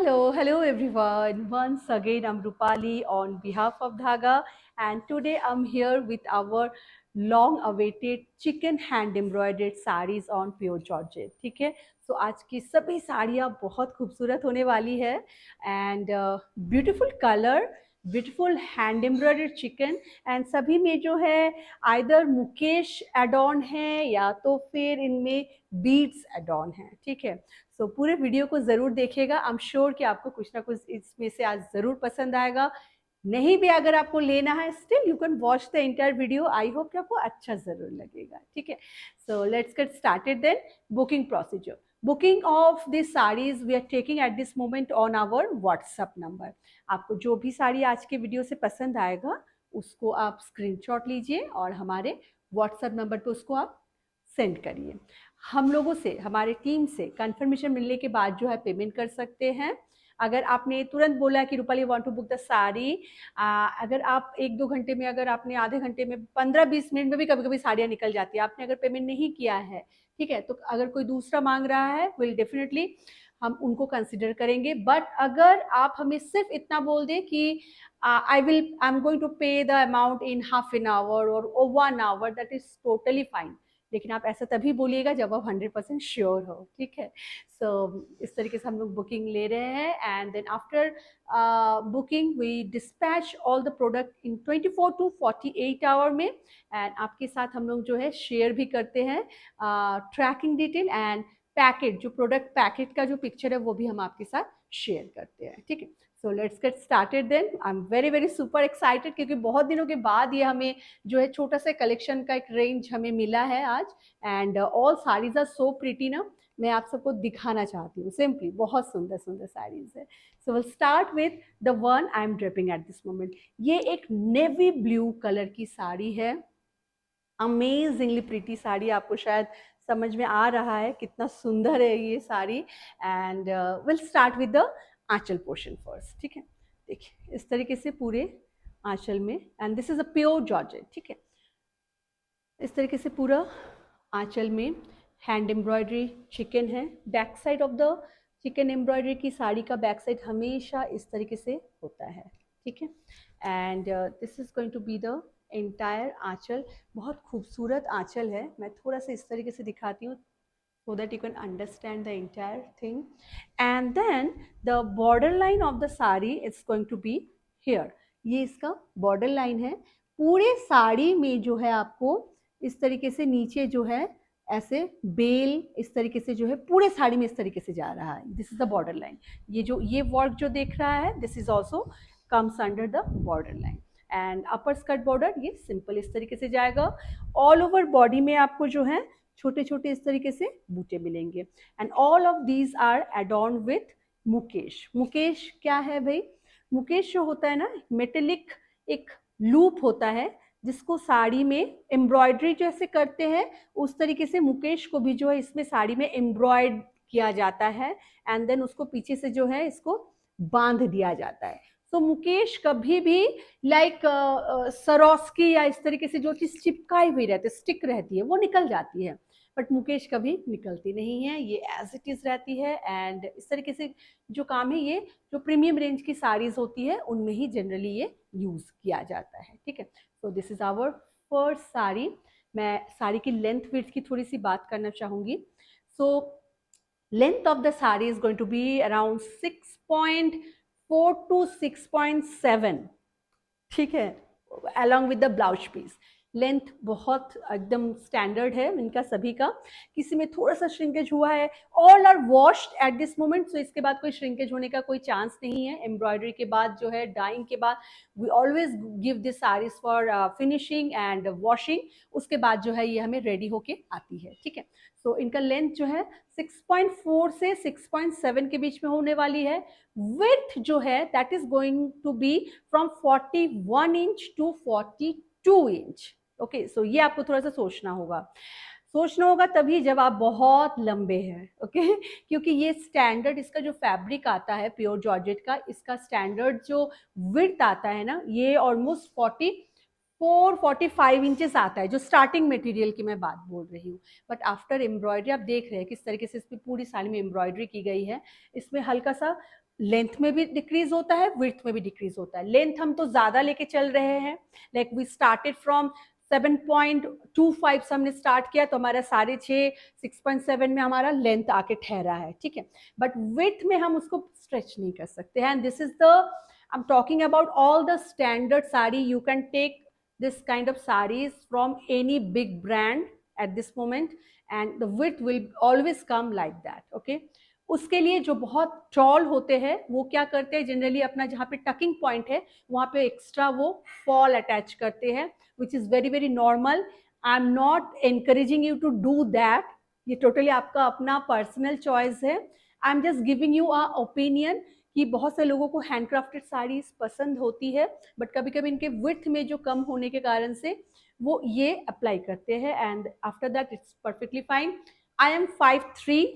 Hello everyone. Once again, I'm Rupali on behalf of Dhaga, and today I'm here with our long-awaited chicken hand embroidered sarees on pure georgette. ठीक है, so आज की सभी साड़ियाँ बहुत खूबसूरत होने वाली है and beautiful color, beautiful hand embroidered chicken and सभी में जो है आइदर मुकेश एड ऑन है या तो फिर इनमें बीड्स एड ऑन है. ठीक है, सो पूरे वीडियो को ज़रूर देखिएगा. आई एम श्योर कि आपको कुछ ना कुछ इसमें से आज ज़रूर पसंद आएगा. नहीं भी अगर आपको लेना है, still you can watch the entire video. I hope कि आपको अच्छा ज़रूर लगेगा. ठीक है, so let's get started. Then booking procedure. Booking of this saris we are taking at this moment on our WhatsApp number. आपको जो भी साड़ी आज के वीडियो से पसंद आएगा उसको आप स्क्रीनशॉट लीजिए और हमारे व्हाट्सएप नंबर पे उसको आप सेंड करिए. हम लोगों से, हमारे टीम से कंफर्मेशन मिलने के बाद जो है पेमेंट कर सकते हैं. अगर आपने तुरंत बोला कि Rupali want to book the sari, अगर आप 1-2 घंटे में, अगर आपने आधे घंटे में, 15-20 मिनट में भी कभी कभी साड़ियाँ निकल जाती है, आपने अगर पेमेंट नहीं किया है, ठीक है, तो अगर कोई दूसरा मांग रहा है विल डेफिनेटली हम उनको कंसिडर करेंगे. बट अगर आप हमें सिर्फ इतना बोल दें कि I am going to pay the amount in half an hour और 1 hour, that is totally fine. लेकिन आप ऐसा तभी बोलिएगा जब आप 100% श्योर हो. ठीक है, सो इस तरीके से हम लोग बुकिंग ले रहे हैं and then after booking we dispatch all the product in 24 to 48 hour में. एंड आपके साथ हम लोग जो है शेयर भी करते हैं ट्रैकिंग डिटेल एंड पैकेट, जो प्रोडक्ट पैकेट का जो पिक्चर है वो भी हम आपके साथ शेयर करते हैं. ठीक है, so let's get started. Then I am very super excited क्योंकि बहुत दिनों के बाद ये हमें जो है छोटा सा कलेक्शन का एक रेंज हमें मिला है आज. And all saris are so pretty ना. मैं आप सबको दिखाना चाहती हूँ सिंपली. बहुत सुंदर सुंदर साड़ीज है. So will start with the one I am draping eight this moment. ये एक नेवी ब्लू कलर की साड़ी है. Amazingly pretty sari. आपको शायद समझ में आ रहा है कितना सुंदर है ये sari. And will start with the aanchal portion first. ठीक है, देखिए इस तरीके से पूरे आंचल में, and this is a pure georgette. ठीक है, इस तरीके से पूरा आंचल में हैंड एम्ब्रॉयडरी चिकन है. Back side of the chikan embroidery की साड़ी का बैक साइड हमेशा इस तरीके से होता है. ठीक है, and this is going to be the entire anchal. बहुत खूबसूरत आंचल है. मैं थोड़ा सा इस तरीके से दिखाती हूँ so that you can understand the entire thing. And then the border line of the sari is going to be here. ये इसका border line है. पूरे साड़ी में जो है आपको इस तरीके से नीचे जो है ऐसे बेल इस तरीके से जो है पूरे साड़ी में इस तरीके से जा रहा है. This is the border line. ये वर्क जो देख रहा है this is also comes under the border line. And upper skirt border ये सिंपल इस तरीके से जाएगा. ऑल ओवर बॉडी में आपको जो है छोटे छोटे इस तरीके से बूटे मिलेंगे. And all of these are adorn with mukaish. Mukaish क्या है भाई? मुकेश जो होता है ना, मेटेलिक एक लूप होता है जिसको साड़ी में एम्ब्रॉयडरी जैसे करते हैं उस तरीके से मुकेश को भी जो है इसमें साड़ी में एम्ब्रॉयड किया जाता है. एंड देन उसको पीछे से जो है इसको बांध दिया जाता है. तो मुकेश कभी भी लाइक सरोस्की या इस तरीके से जो चीज चिपकाई हुई रहती है, स्टिक रहती है, वो निकल जाती है. बट मुकेश कभी निकलती नहीं है, ये एज इट इज रहती है. एंड इस तरीके से जो काम है ये जो प्रीमियम रेंज की साड़ीज होती है उनमें ही जनरली ये यूज किया जाता है. ठीक है, so this is our first sari. मैं साड़ी की लेंथ विड्थ की थोड़ी सी बात करना चाहूंगी. So length of the sari is going to be around 6.4 to 6.7. ठीक है, along with the blouse piece. Length बहुत एकदम स्टैंडर्ड है इनका सभी का. किसी में थोड़ा सा श्रिंकेज हुआ है. All are washed at this moment. So इसके बाद कोई श्रिंकेज होने का कोई चांस नहीं है. एम्ब्रॉयडरी के बाद जो है, डाइंग के बाद we always give this saris for finishing and washing. उसके बाद जो है ये हमें रेडी होके आती है. ठीक है, सो इनका लेंथ जो है 6.4 से 6.7 के बीच में होने वाली है. विड्थ जो है that is going to be from 41 inch to 42 inch. Okay, so ये आपको थोड़ा सा सोचना होगा तभी जब आप बहुत लंबे हैं. ओके, क्योंकि ये स्टैंडर्ड इसका जो फैब्रिक आता है प्योर जॉर्जेट का, इसका स्टैंडर्ड जो विड्थ आता है ना, ये ऑलमोस्ट 44-45 इंचेस आता है, जो स्टार्टिंग मटेरियल की मैं बात बोल रही हूँ. बट आफ्टर एम्ब्रॉयडरी आप देख रहे हैं किस तरीके से इस पर पूरी साड़ी में एम्ब्रॉयडरी की गई है. इसमें हल्का सा लेंथ में भी डिक्रीज होता है, विड्थ में भी डिक्रीज होता है। लेंथ हम तो ज्यादा लेके चल रहे हैं, लाइक वी स्टार्टेड फ्रॉम 7.25 से हमने स्टार्ट किया, तो हमारा 6.5 6.7 में हमारा लेंथ आके ठहरा है, ठीक है। बट विड्थ में हम उसको स्ट्रेच नहीं कर सकते हैं। And this is the, I am talking about all the standard sari. You can take this kind of sarees from any big brand at this moment, and the width will always come like that, okay। उसके लिए जो बहुत toll होते हैं वो क्या करते हैं, जनरली अपना जहाँ पे टकिंग पॉइंट है वहाँ पे एक्स्ट्रा वो फॉल अटैच करते हैं, which is very very normal. I am not encouraging you to do that, ये टोटली आपका अपना पर्सनल चॉइस है। I am just giving you a opinion कि बहुत से लोगों को हैंडक्राफ्टेड साड़ीज पसंद होती है, बट कभी कभी इनके विड्थ में जो कम होने के कारण से वो ये अप्लाई करते हैं, and after that it's perfectly fine. I am 5'3",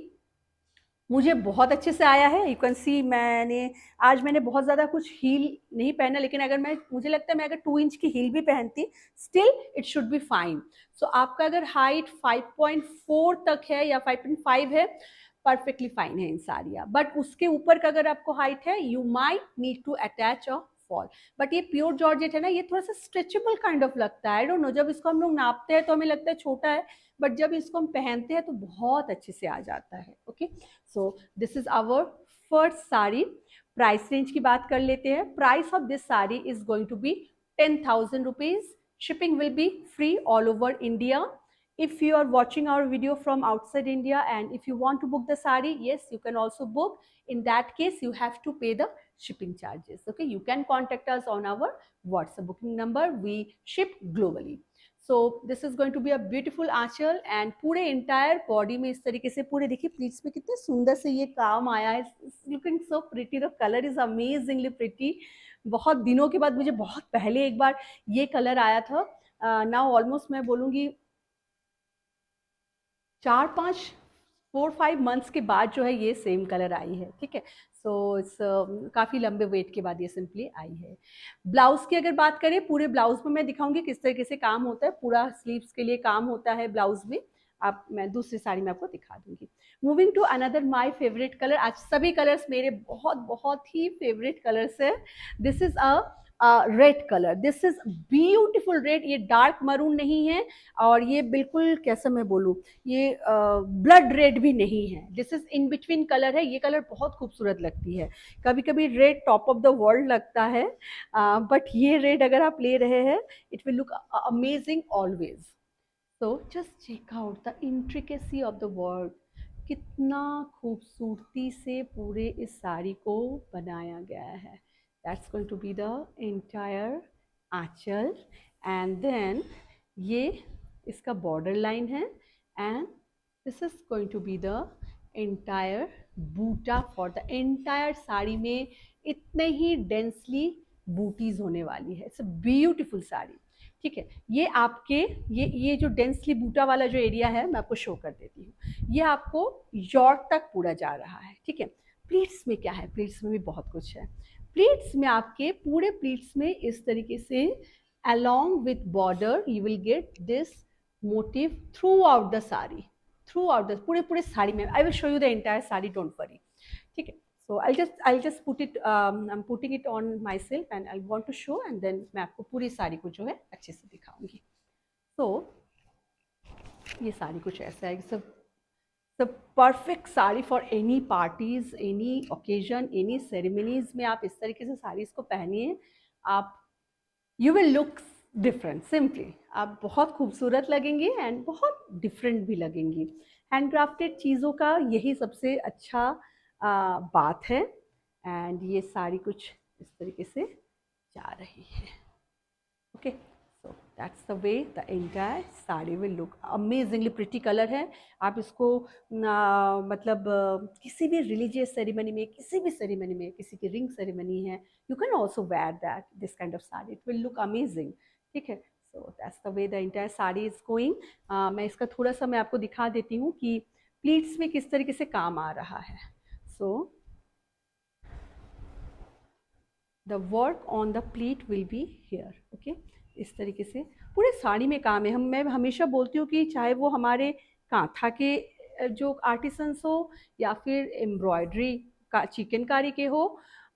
मुझे बहुत अच्छे से आया है। यू कैन सी, मैंने बहुत ज़्यादा कुछ हील नहीं पहना, लेकिन अगर मुझे लगता है मैं अगर 2 इंच की हील भी पहनती, still it should be fine. So आपका अगर हाइट 5.4 तक है या 5.5 है, परफेक्टली फाइन है इन साड़ियाँ। बट उसके ऊपर का अगर आपको हाइट है, you might need to attach a fall. But ये प्योर जॉर्जेट है ना, ये थोड़ा सा स्ट्रेचेबल काइंड ऑफ लगता है। आई डोंट नो, जब इसको हम लोग नापते हैं तो हमें लगता है छोटा है, बट जब इसको हम पहनते हैं तो बहुत अच्छे से आ जाता है, okay. So this is our first sari. Price range की बात कर लेते हैं। Price of this sari is going to be 10,000 rupees. Shipping will be free all over India. If you are watching our video from outside India and if you want to book the sari, yes, you can also book. In that case, you have to pay the shipping charges, okay। You can contact us on our WhatsApp booking number, we ship globally। So this is going to be a beautiful aanchal, and पूरे entire body में इस तरीके से पूरे, देखिए pleats में कितने सुंदर से ये काम आया है। Looking so pretty, the colour is amazingly pretty. बहुत दिनों के बाद, मुझे बहुत पहले एक बार ये कलर आया था, नाउ ऑलमोस्ट मैं बोलूँगी 4-5 के बाद जो है ये सेम कलर आई है, ठीक है। सो इट्स काफ़ी लंबे वेट के बाद ये सिंपली आई है। ब्लाउज की अगर बात करें, पूरे ब्लाउज में मैं दिखाऊंगी किस तरीके से काम होता है। पूरा स्लीव्स के लिए काम होता है ब्लाउज में। आप, मैं दूसरी साड़ी में आपको दिखा दूंगी। Moving to another my favourite colour. आज सभी कलर्स मेरे बहुत बहुत ही फेवरेट कलर्स है। This is a red colour, this is beautiful red. ये डार्क मरून नहीं है और ये बिल्कुल, कैसे मैं बोलूँ, ये ब्लड रेड भी नहीं है। This is in between colour है। ये कलर बहुत खूबसूरत लगती है। कभी कभी red top of the world लगता है, बट ये रेड अगर आप ले रहे हैं, it will look amazing always. So just check out the intricacy of the work. कितना खूबसूरती से पूरे इस साड़ी को बनाया गया है। That's going to be the entire aanchal, and then ये इसका बॉर्डर लाइन है, and this is going to be the entire buta for the entire sari में इतने ही डेंसली बूटीज होने वाली है। इट्स अ ब्यूटिफुल साड़ी, ठीक है। ये आपके ये जो डेंसली बूटा वाला जो एरिया है, मैं आपको शो कर देती हूँ। ये आपको यॉर्क तक पूरा जा रहा है, ठीक है। प्लीट्स में क्या है, प्लीट्स में भी बहुत कुछ है। प्लीट्स में आपके पूरे प्लीट्स में इस तरीके से along with border you will get this motif throughout the sari, throughout the पूरे साड़ी में। I will show you the entire sari, don't worry, ठीक है। So I'll just put it, I'm putting it on myself and I want to show, and then मैं आपको पूरी साड़ी को जो है अच्छे से दिखाऊंगी। So ये साड़ी कुछ ऐसा है, सब perfect sari for any parties, any occasion, any ceremonies में आप इस तरीके से साड़ीज को पहनिए, आप you will look different. Simply आप बहुत खूबसूरत लगेंगी एंड बहुत डिफरेंट भी लगेंगी। हैंडक्राफ्टेड चीज़ों का यही सबसे अच्छा बात है। एंड ये साड़ी कुछ इस तरीके से जा रही है, okay. So that's the way the entire sari will look. Amazingly pretty colour है। आप इसको मतलब किसी भी रिलीजियस सेरेमनी में, किसी भी सेरेमनी में, किसी की रिंग सेरेमनी है, you can also wear that this kind of sari, it will look amazing, ठीक है। So that's the way the entire sari is going. मैं इसका थोड़ा सा मैं आपको दिखा देती हूँ कि प्लीट्स में किस तरीके से काम आ रहा है। So the work on the pleat will be here, okay. इस तरीके से पूरे साड़ी में काम है। मैं हमेशा बोलती हूँ कि चाहे वो हमारे कांथा के जो आर्टिसंस हो या फिर एम्ब्रॉयडरी चिकनकारी के हो,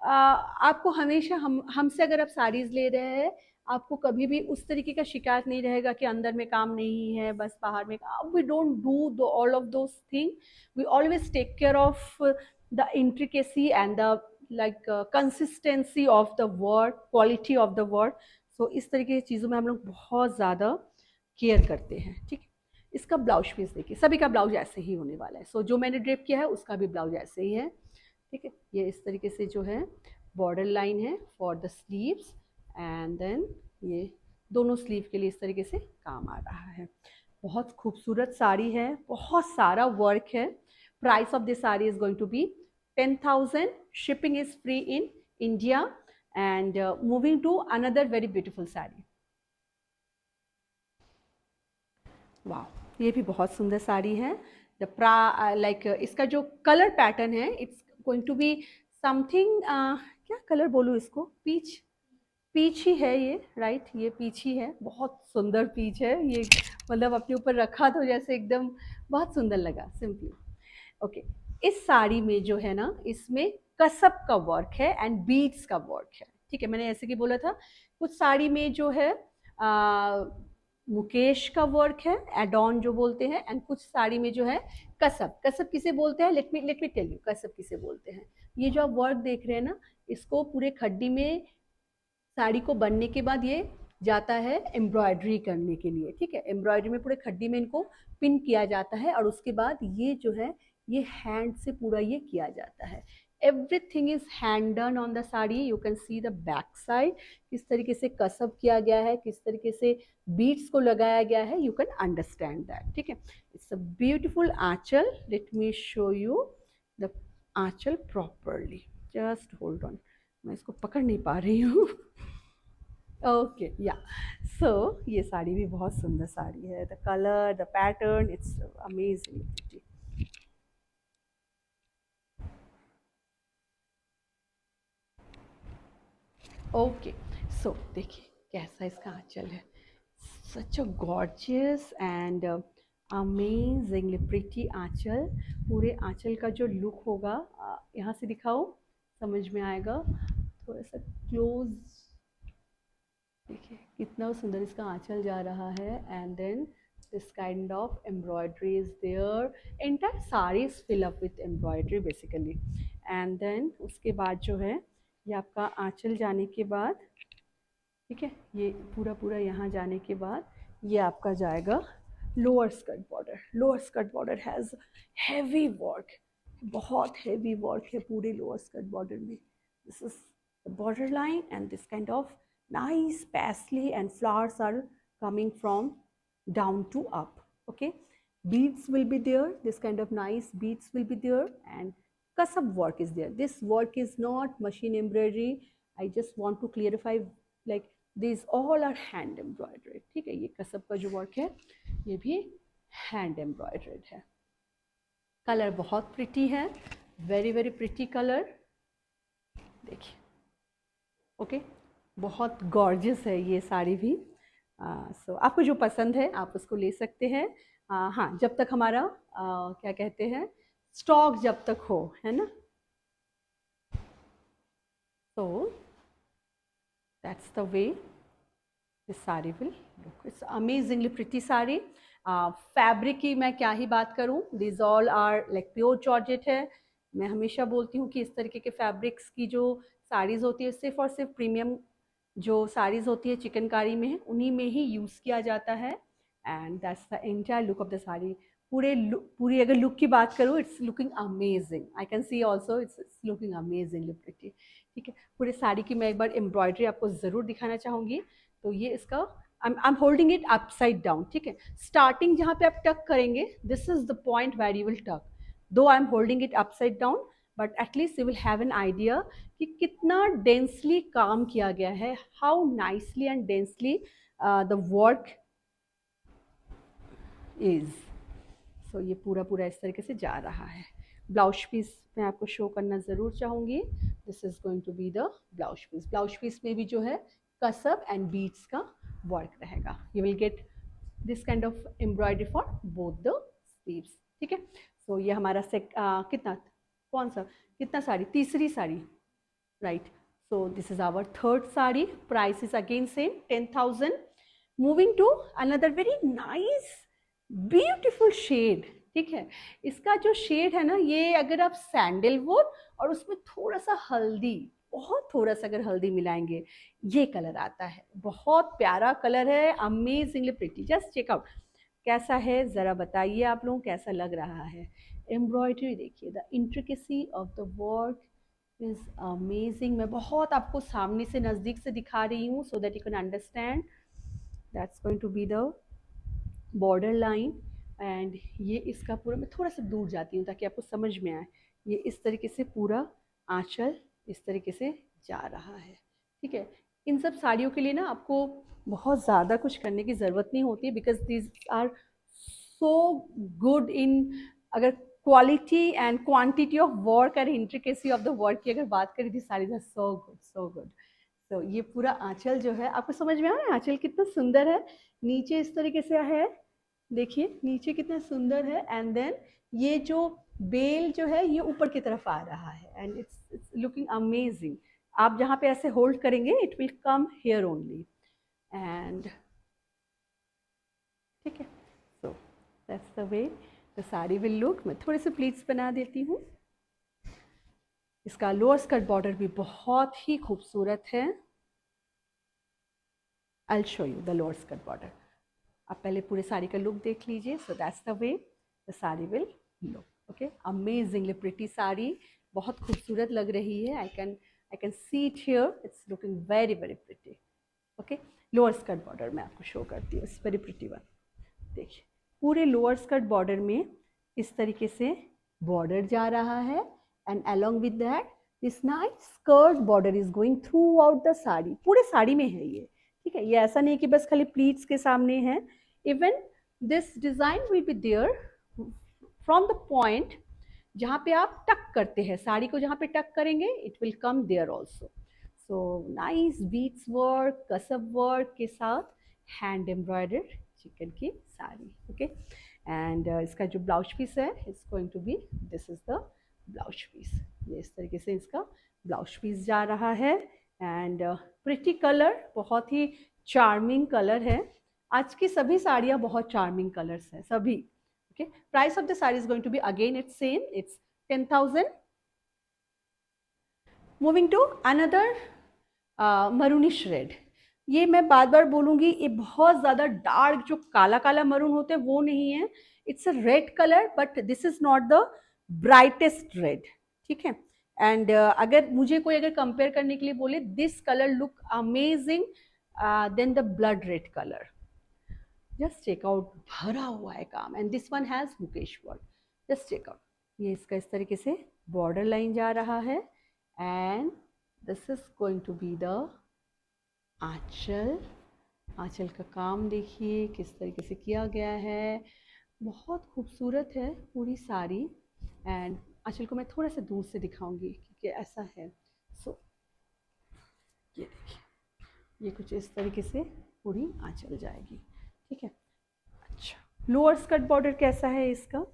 आपको हमेशा हमसे अगर आप साड़ीज़ ले रहे हैं, आपको कभी भी उस तरीके का शिकायत नहीं रहेगा कि अंदर में काम नहीं है, बस बाहर में काम। We don't do all of those thing, we always take care of the intricacy and the like consistency of the work, quality of the work. So इस तरीके की चीज़ों में हम लोग बहुत ज़्यादा केयर करते हैं, ठीक है। इसका ब्लाउज पीस देखिए, सभी का ब्लाउज ऐसे ही होने वाला है। सो जो मैंने ड्रेप किया है उसका भी ब्लाउज ऐसे ही है, ठीक है। ये इस तरीके से जो है बॉर्डर लाइन है for the sleeves, and then ये दोनों स्लीव के लिए इस तरीके से काम आ रहा है। बहुत खूबसूरत साड़ी है, बहुत सारा वर्क है। Price of this sari is going to be 10,000. Shipping is free in India. And moving to another very beautiful sari. वाह, ये भी बहुत सुंदर साड़ी है। द लाइक इसका जो कलर पैटर्न है, it's going to be something, क्या कलर बोलूँ इसको, पीच, पीच ही है ये, राइट, ये पीच ही है। बहुत सुंदर पीच है ये, मतलब अपने ऊपर रखा तो जैसे एकदम बहुत सुंदर लगा सिंपली। ओके, इस साड़ी में जो है ना, इसमें कसब का वर्क है एंड बीड्स का वर्क है, ठीक है। मैंने ऐसे कि बोला था, कुछ साड़ी में जो है मुकेश का वर्क है, एडॉन जो बोलते हैं, एंड कुछ साड़ी में जो है कसब। कसब किसे बोलते हैं, लेट मी टेल यू कसब किसे बोलते हैं। ये जो आप वर्क देख रहे हैं ना, इसको पूरे खड्डी में साड़ी को बनने के बाद ये जाता है एम्ब्रॉयडरी करने के लिए, ठीक है। एम्ब्रॉयडरी में पूरे खड्डी में इनको पिन किया जाता है, और उसके बाद ये जो है ये हैंड से पूरा ये किया जाता है। Everything is hand done on the sari. You can see the back side, किस तरीके से कसब किया गया है, किस तरीके से बीड्स को लगाया गया है, यू कैन अंडरस्टैंड दैट, ठीक है। It's a beautiful aanchal. Let me show you the aanchal properly. Just hold on, मैं इसको पकड़ नहीं पा रही हूँ। ओके, या, सो ये साड़ी भी बहुत सुंदर साड़ी है। The colour, the pattern, it's amazing pretty. Okay, so देखिए कैसा इसका आंचल है। Such a gorgeous and amazingly pretty anchal. पूरे आंचल का जो लुक होगा, यहाँ से दिखाओ, समझ में आएगा। थोड़ा सा क्लोज देखिए कितना सुंदर इसका आंचल जा रहा है, and then this kind of embroidery is there. Entire sari is fill up with embroidery basically. And then उसके बाद जो है ये आपका आंचल जाने के बाद, ठीक है, ये पूरा पूरा यहाँ जाने के बाद ये आपका जाएगा lower skirt border. Lower skirt border has heavy work, बहुत हैवी वर्क है पूरे लोअर स्कर्ट बॉर्डर में। This is the border line, and this kind of nice paisley and flowers are coming from down to up. Okay, beads will be there, this kind of nice beads will be there, and kasab work is there. This work is not machine embroidery. I just want to clarify, like these all are hand embroidered, ठीक है। ये कसब का जो work है ये भी hand embroidered है। कलर बहुत प्रिटी है, वेरी वेरी प्रिटी कलर, देखिए। ओके, बहुत गॉर्जियस है ये साड़ी भी। सो आपको जो पसंद है आप उसको ले सकते हैं। हाँ, जब तक हमारा क्या कहते हैं, स्टॉक जब तक हो, है ना। So that's the way this sari will look. It's amazingly pretty sari. Fabric की मैं क्या ही बात करूँ, this all are like pure georgette है। मैं हमेशा बोलती हूँ कि इस तरीके के फैब्रिक्स की जो साड़ीज़ होती है सिर्फ और सिर्फ प्रीमियम जो साड़ीज़ होती है चिकनकारी में, उन्हीं में ही यूज़ किया जाता है। And that's the entire look of the sari. पूरी अगर लुक की बात करूँ, it's looking amazing. I can see also it's looking amazingly pretty, ठीक है। पूरे साड़ी की मैं एक बार एम्ब्रॉयडरी आपको ज़रूर दिखाना चाहूँगी। तो ये इसका I am holding it upside down, ठीक है। स्टार्टिंग जहाँ पे आप टक करेंगे, this is the point where you will tuck. Though I am holding it upside down, but at least you will have an idea कि कितना डेंसली काम किया गया है, how nicely and densely the work is. So ये पूरा पूरा इस तरीके से जा रहा है। ब्लाउज पीस मैं आपको शो करना ज़रूर चाहूँगी। This is going to be the blouse piece. Blouse piece में भी जो है कसब एंड बीड्स का वर्क रहेगा। You will get this kind of embroidery for both the sleeves, ठीक है। सो ये हमारा कितना कौन सा, कितना साड़ी, तीसरी sari, right. So this is our third sari. Price is again same, 10,000. Moving to another very nice beautiful shade. ठीक है, इसका जो शेड है ना, ये अगर आप सैंडलवुड और उसमें थोड़ा सा हल्दी, बहुत थोड़ा सा अगर हल्दी मिलाएंगे, ये कलर आता है. बहुत प्यारा कलर है, amazingly pretty. Just check out कैसा है, ज़रा बताइए आप लोगों कैसा लग रहा है. एम्ब्रॉयडरी देखिए, the intricacy of the work is amazing. मैं बहुत आपको सामने से नज़दीक से दिखा रही हूँ so that you can understand. That's going to be the border line. And ये इसका पूरा, मैं थोड़ा सा दूर जाती हूँ ताकि आपको समझ में आए. ये इस तरीके से पूरा आंचल इस तरीके से जा रहा है. ठीक है, इन सब साड़ियों के लिए ना आपको बहुत ज़्यादा कुछ करने की ज़रूरत नहीं होती है, because this are so good in, अगर quality and quantity of work और इंट्रिकेसी ऑफ द वर्क की अगर बात करें, this saris are so good, so good. तो ये पूरा आंचल जो है आपको समझ में आ रहा है, आंचल कितना सुंदर है, नीचे इस तरीके से है, देखिए नीचे कितना सुंदर है. एंड देन ये जो बेल जो है ये ऊपर की तरफ आ रहा है, एंड इट्स लुकिंग अमेजिंग. आप जहाँ पे ऐसे होल्ड करेंगे it will come here only. And ठीक है, so that's the way the sari will look. मैं थोड़े से प्लीट्स बना देती हूँ. इसका लोअर स्कर्ट बॉर्डर भी बहुत ही खूबसूरत है. I show you the lower skirt border. आप पहले पूरे साड़ी का लुक देख लीजिए. सो that's the way the sari will look. Okay, amazingly pretty sari, बहुत खूबसूरत लग रही है. I can see it here, it's looking very very pretty. Okay, lower skirt border मैं आपको शो करती हूँ, इट्स वेरी प्रिटी वन. देखिए पूरे लोअर स्कर्ट बॉर्डर में इस तरीके से बॉर्डर जा रहा है, and along with that this nice skirt border is going through out the sari. पूरे साड़ी में है ये. ठीक है, ये ऐसा नहीं कि बस खाली प्लीट्स के सामने है. Even this design will be there from the point जहाँ पे आप टक करते हैं साड़ी को, जहाँ पे टक करेंगे it will come there also. So nice beads work, kasab work के साथ हैंड एम्ब्रॉयडर्ड चिकन की साड़ी. ओके, एंड इसका जो ब्लाउज पीस है it's going to be, this is the blouse piece. ये इस तरीके से इसका ब्लाउज पीस जा रहा है. एंड प्रिटी कलर, बहुत ही चार्मिंग कलर है. आज की सभी साड़ियाँ बहुत चार्मिंग कलर्स हैं सभी. Okay, price of the sari is going to be again it's same, it's 10,000. Moving to another maroonish red. ये मैं बार बार बोलूँगी, ये बहुत ज़्यादा डार्क जो काला काला मरून होते हैं वो नहीं है. It's a red colour, but this is not the brightest red. ठीक है, एंड अगर मुझे कोई अगर कंपेयर करने के लिए बोले, this colour look amazing then the blood red colour. Just check out, भरा हुआ है काम. And this one has mukaish work. Just check out, ये इसका इस तरीके से बॉर्डर लाइन जा रहा है. And this is going to be the anchal. आंचल का काम देखिए किस तरीके से किया गया है, बहुत खूबसूरत है पूरी साड़ी. एंड आंचल को मैं थोड़ा सा दूर से दिखाऊंगी क्योंकि ऐसा है. सो ये देखिए, ये कुछ इस तरीके से पूरी आंचल जाएगी. ठीक है, अच्छा लोअर स्कर्ट बॉर्डर कैसा है इसका?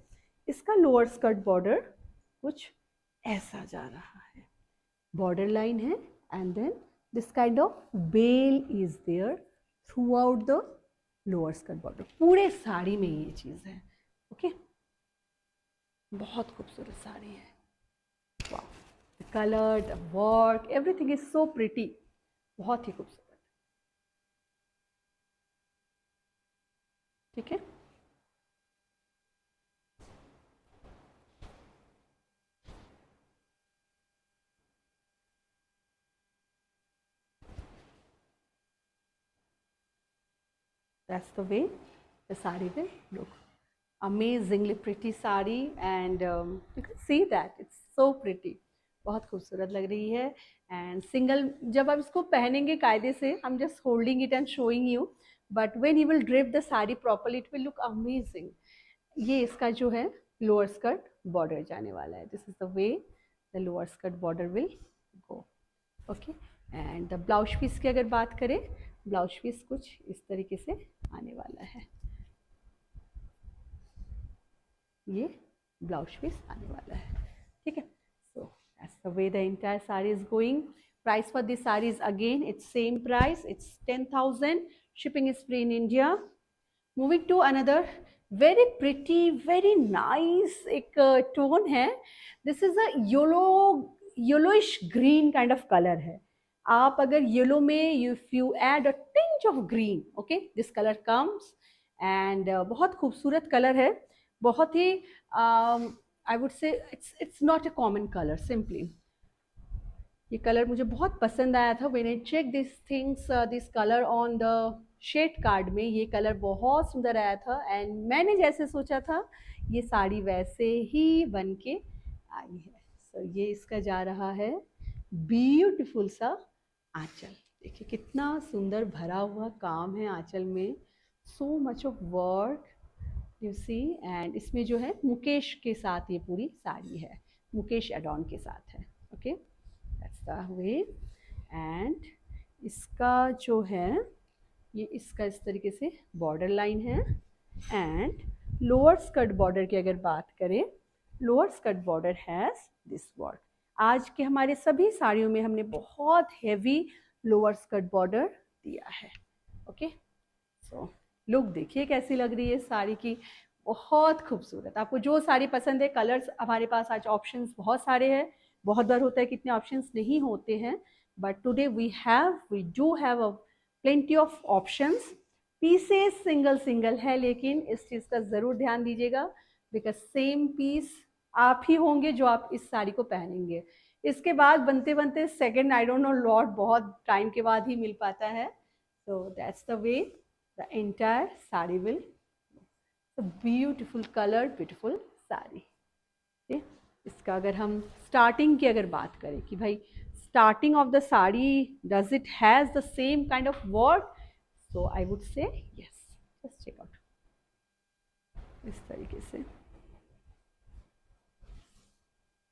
इसका लोअर स्कर्ट बॉर्डर कुछ ऐसा जा रहा है, बॉर्डर लाइन है. And then this kind of veil is there throughout the lower skirt border. पूरे साड़ी में ये चीज़ है. ओके, बहुत खूबसूरत साड़ी है. वाह, the color, the work, everything is so pretty. बहुत ही खूबसूरत. ठीक है, that's the way the sari will look. Amazingly pretty sari, and you can see that it's so pretty. बहुत खूबसूरत लग रही है. एंड सिंगल जब आप इसको पहनेंगे कायदे से, I'm just holding it and showing you, but when you will drape the sari properly it will look amazing. ये इसका जो है लोअर स्कर्ट बॉर्डर जाने वाला है. This is the way the lower skirt border will go. Okay, and the blouse piece की अगर बात करें, ब्लाउज पीस कुछ इस तरीके से आने वाला है. ये ब्लाउज पीस आने वाला है. ठीक है, That's the way the entire saree is going. Price for this saree is again, it's same price. It's 10,000. Shipping is free in India. Moving to another very pretty, very nice एक tone है. This is a yellowish green kind of colour है. आप अगर yellow में if you add a tinge of green, okay, this colour comes. And बहुत खूबसूरत colour है. बहुत ही I would say it's not a common colour. Simply ये कलर मुझे बहुत पसंद आया था. When I check this things, this colour on the shade card में, ये कलर बहुत सुंदर आया था. एंड मैंने जैसे सोचा था ये साड़ी वैसे ही बन के आई है. सो ये इसका जा रहा है ब्यूटीफुल सा आंचल. देखिए कितना सुंदर भरा हुआ काम है आंचल में. So much of work you see. And इसमें जो है मुकेश के साथ ये पूरी साड़ी है, मुकेश एडॉन के साथ है. Okay, that's the way. And इसका जो है ये इसका इस तरीके से बॉर्डर लाइन है. एंड लोअर स्कर्ट बॉर्डर की अगर बात करें, lower skirt border has this work. आज के हमारे सभी साड़ियों में हमने बहुत हैवी लोअर स्कर्ट बॉर्डर दिया है. ओके, सो लुक देखिए कैसी लग रही है साड़ी की. बहुत खूबसूरत. आपको जो साड़ी पसंद है, कलर्स हमारे पास आज ऑप्शंस बहुत सारे हैं. बहुत बार होता है कि इतने ऑप्शंस नहीं होते हैं, but today we do have a plenty of options. Pieces single single है, लेकिन इस चीज़ का ज़रूर ध्यान दीजिएगा बिकॉज सेम पीस आप ही होंगे जो आप इस साड़ी को पहनेंगे. इसके बाद बनते बनते second I don't know lot बहुत टाइम के बाद ही मिल पाता है. So that's the way the entire sari will. Beautiful colour, beautiful sari. इसका अगर हम स्टार्टिंग की अगर बात करें कि भाई starting of the sari does it has the same kind of work, so I would say yes. Just check out. इस तरीके से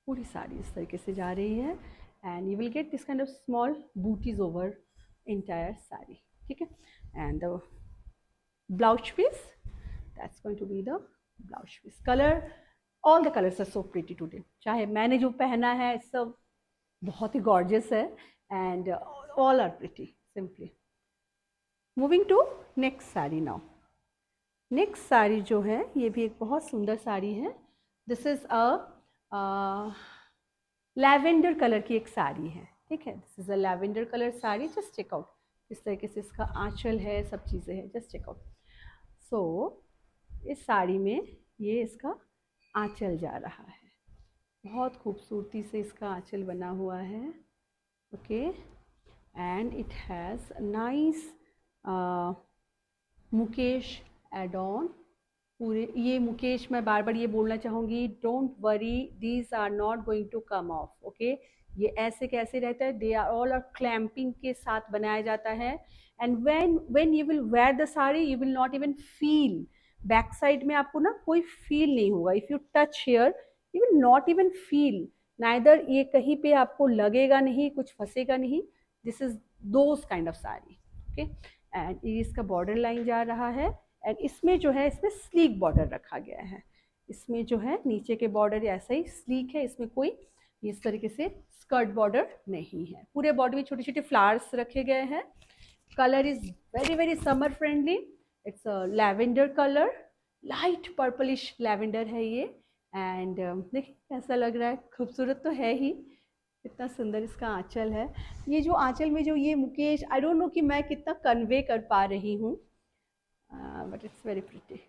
पूरी साड़ी इस तरीके से जा रही है. And you will get this kind of small butis over entire sari. ठीक है. And the blouse piece, that's going to be the blouse piece. Color, all the colors are so pretty today. चाहे मैंने जो पहना है सब बहुत ही gorgeous है. and all are pretty simply. Moving to next sari now. next sari जो है ये भी एक बहुत सुंदर साड़ी है. this is a lavender colour की एक साड़ी है. ठीक है, this is a lavender colour sari. just check out इस तरीके से इसका आंचल है, सब चीज़ें हैं. just check out. so इस साड़ी में ये इसका आंचल जा रहा है. बहुत खूबसूरती से इसका आंचल बना हुआ है. Okay, and it has nice mukaish add on. पूरे ये मुकेश, मैं बार बार ये बोलना चाहूँगी, don't worry, these are not going to come off. Okay, ये ऐसे कैसे रहता है, they are all are clamping के साथ बनाया जाता है. And when you will wear the sari you will not even feel, back side में आपको ना कोई फील नहीं होगा. If you touch hair you will not even feel, neither ये कहीं पे आपको लगेगा नहीं, कुछ फंसेगा नहीं. This is those kind of sari. Okay, and ये इसका बॉर्डर लाइन जा रहा है. एंड इसमें जो है इसमें स्लीक बॉर्डर रखा गया है. इसमें जो है नीचे के बॉर्डर ऐसा ही स्लीक है. इसमें कोई इस तरीके से स्कर्ट बॉर्डर नहीं है. पूरे बॉर्डर में छोटे छोटे फ्लावर्स रखे गए हैं. Colour is very very summer friendly. It's a lavender colour, light purplish lavender है ये. एंड देखिए कैसा लग रहा है, खूबसूरत तो है ही. कितना सुंदर इसका आंचल है. ये जो आंचल में जो ये मुकेश, आई डोंट नो कि मैं कितना कन्वे कर पा रही हूँ, बट इट्स वेरी प्रिटी.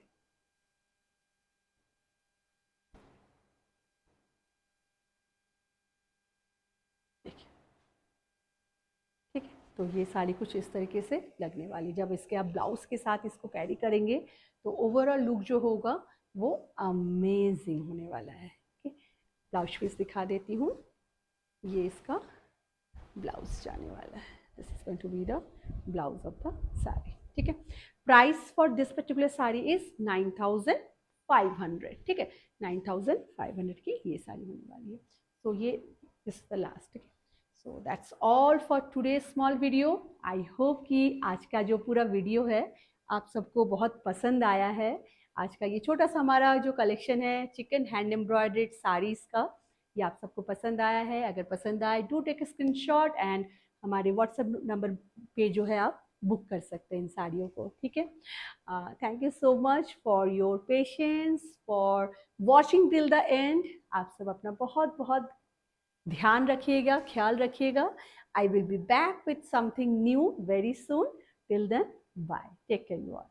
ठीक है, तो ये साड़ी कुछ इस तरीके से लगने वाली. जब इसके आप ब्लाउज के साथ इसको कैरी करेंगे तो ओवरऑल लुक जो होगा वो अमेजिंग होने वाला है. ब्लाउज पीस दिखा देती हूँ. ये इसका ब्लाउज जाने वाला है. This is going to be the blouse of the sari. ठीक है. Price for this particular sari is 9,500. ठीक है, 9,500 की ये साड़ी होने वाली है. सो ये this is the last. So that's all for today small video. I hope कि आज का जो पूरा वीडियो है आप सबको बहुत पसंद आया है. आज का ये छोटा सा हमारा जो कलेक्शन है चिकन हैंड एम्ब्रॉयडर्ड साड़ीज़ का, ये आप सबको पसंद आया है। अगर पसंद आए डू टेक स्क्रीनशॉट एंड हमारे व्हाट्सएप नंबर पे जो है आप बुक कर सकते हैं इन साड़ियों को, ठीक है। Thank you so much for your patience, for watching till the end. आप सब अपना बहुत बहुत ध्यान रखिएगा, ख्याल रखिएगा। I will be back with something new very soon. Till then bye, take care you all.